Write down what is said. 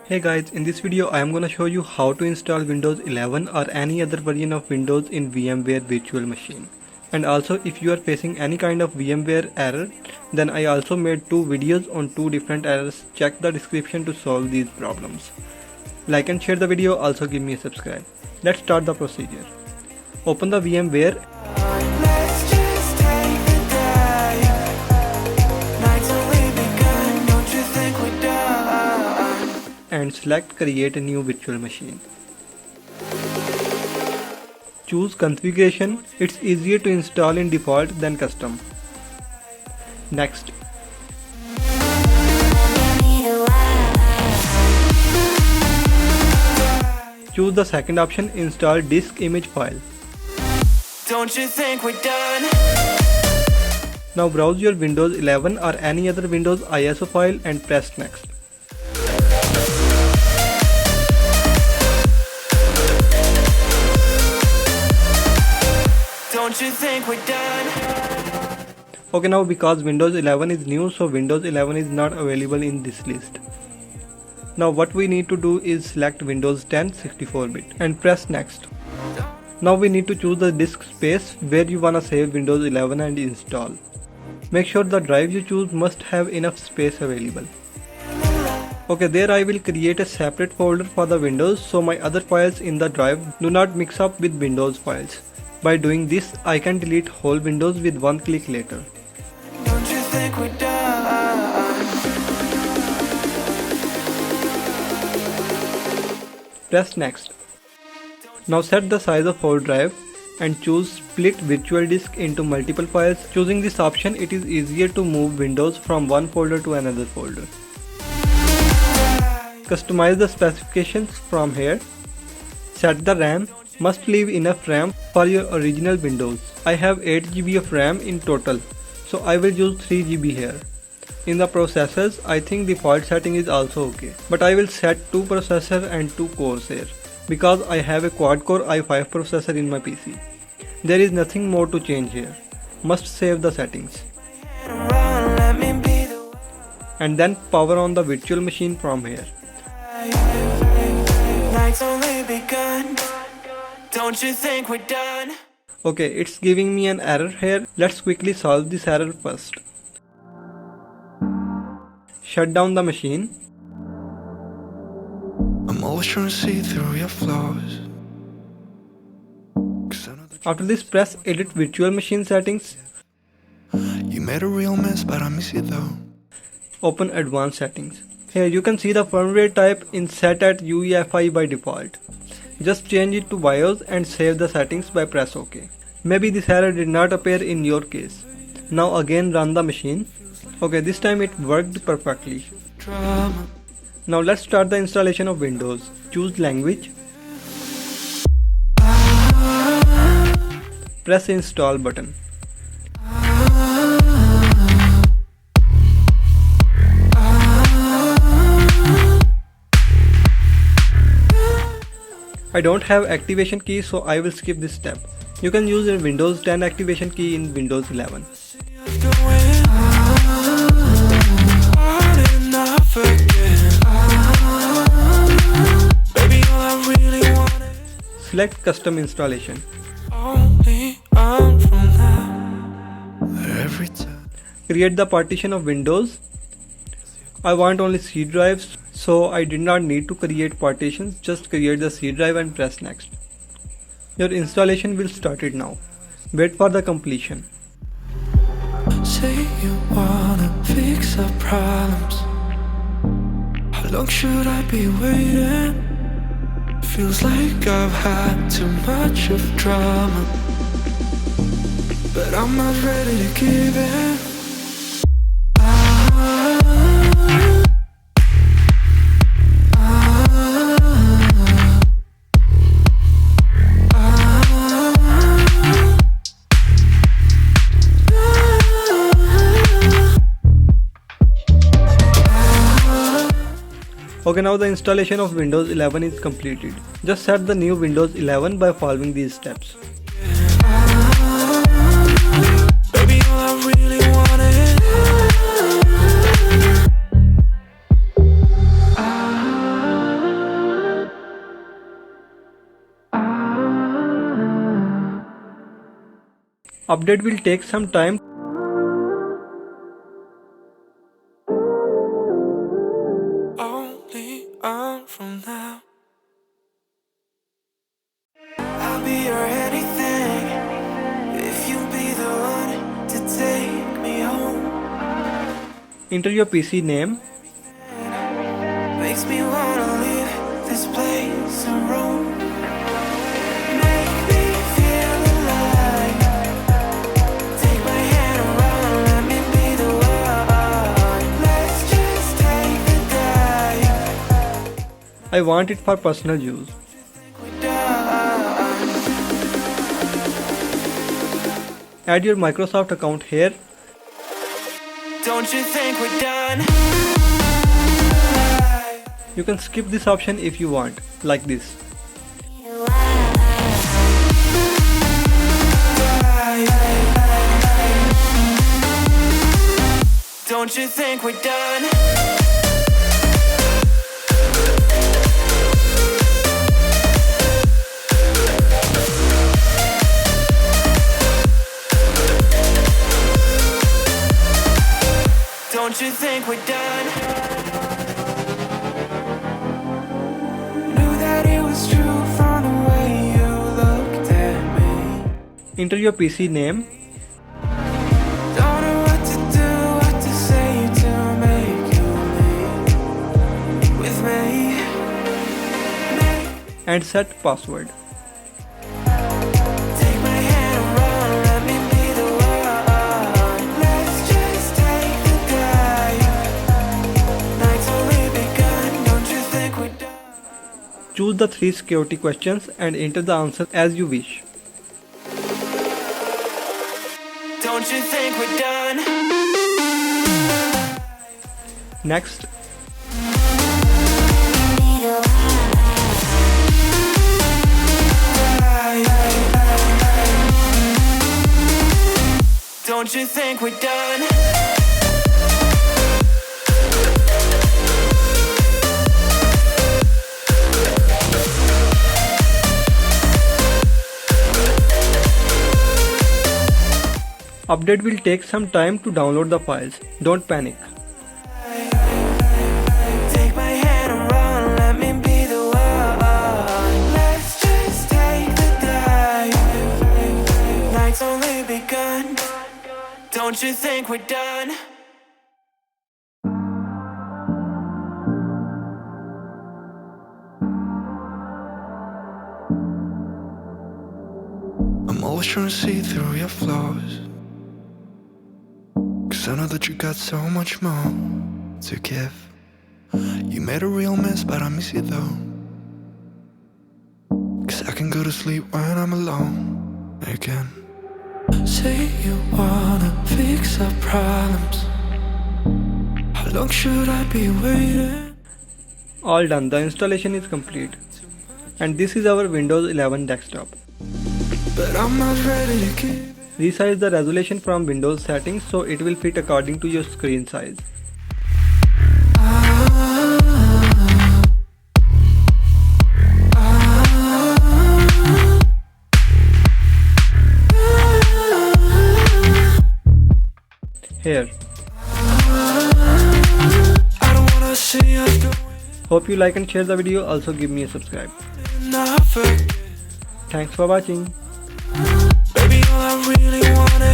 Hey guys, in this video I am gonna show you how to install Windows 11 or any other version of Windows in VMware virtual machine. And also if you are facing any kind of VMware error, then I also made two videos on two different errors. Check the description to solve these problems. Like and share the video, also give me a subscribe. Let's start the procedure. Open the VMware and select create a new virtual machine. Choose configuration. It's easier to install in default than custom. Next. Choose the second option, install disk image file. Don't you think we're done? Now browse your Windows 11 or any other Windows ISO file and press next. Don't you think we're done? Okay, now because Windows 11 is new, so Windows 11 is not available in this list. Now what we need to do is select Windows 10 64-bit and press next. Now we need to choose the disk space where you wanna save Windows 11 and install. Make sure the drive you choose must have enough space available. Okay, there I will create a separate folder for the Windows so my other files in the drive do not mix up with Windows files. By doing this, I can delete whole Windows with one click later. Don't you think we're done? Press next. Now set the size of whole drive and choose split virtual disk into multiple files. Choosing this option, it is easier to move Windows from one folder to another folder. Customize the specifications from here. Set the RAM. Must leave enough RAM for your original Windows. I have 8 GB of RAM in total, so I will use 3 GB here. In the processors, I think default setting is also okay, but I will set 2 processor and 2 cores here because I have a quad-core i5 processor in my PC. There is nothing more to change here. Must save the settings. And then power on the virtual machine from here. Night's only begun. Don't you think we're done? Okay, it's giving me an error here. Let's quickly solve this error first. Shut down the machine. I'm always trying to see through your flaws. After this, press edit virtual machine settings. You made a real mess, but I miss you though. Open advanced settings. Here you can see the firmware type is set at UEFI by default. Just change it to BIOS and save the settings by press OK. Maybe this error did not appear in your case. Now again run the machine. Okay, this time it worked perfectly. Now let's start the installation of Windows. Choose language. Press install button. I don't have activation key, so I will skip this step. You can use a Windows 10 activation key in Windows 11. Select custom installation. Create the partition of Windows. I want only C drives, so I did not need to create partitions, just create the C drive and press next. Your installation will start it now. Wait for the completion. Say you wanna fix our problems. How long should I be waiting? Feels like I've had too much of drama, but I'm not ready to give in. Okay, now the installation of Windows 11 is completed. Just set the new Windows 11 by following these steps. Baby, all I really wanted Update will take some time. Only on from now. I'll be your anything if you be the one to take me home. Enter your PC name. Makes me wanna leave this place and roam. Make me feel alive. Take my hand around, let me be the one. Let's just take the dive. I want it for personal use. We're done. Add your Microsoft account here. Don't you think we're done? You can skip this option if you want, like this. Don't you think we're done? Don't you think we're done? Knew that it was true from the way you looked at me. Enter your PC name. Don't know what to do, what to say to make you leave with me. And set password. Take my hand around, let me be the one. Let's just take the dive. Night's only begun, don't you think we're done? Choose the 3 security questions and enter the answer as you wish. Don't you think we're done? Next. Don't you think we're done? Update will take some time to download the files. Don't panic. Take my hand around, let me be the one. Let's just take the dive. Night's only begun. Don't you think we're done? I'm always trying to see through your flaws, 'cause I know that you got so much more to give. You made a real mess, but I miss you though, 'cause I can go to sleep when I'm alone again. Say you wanna fix our problems. How long should I be waiting? All done. The installation is complete. And this is our Windows 11 desktop. But I'm not ready to give. Resize the resolution from Windows settings so it will fit according to your screen size. Here. I don't wanna see us go. Hope you like and share the video. Also give me a subscribe. Never. Thanks for watching. Baby, all I really wanna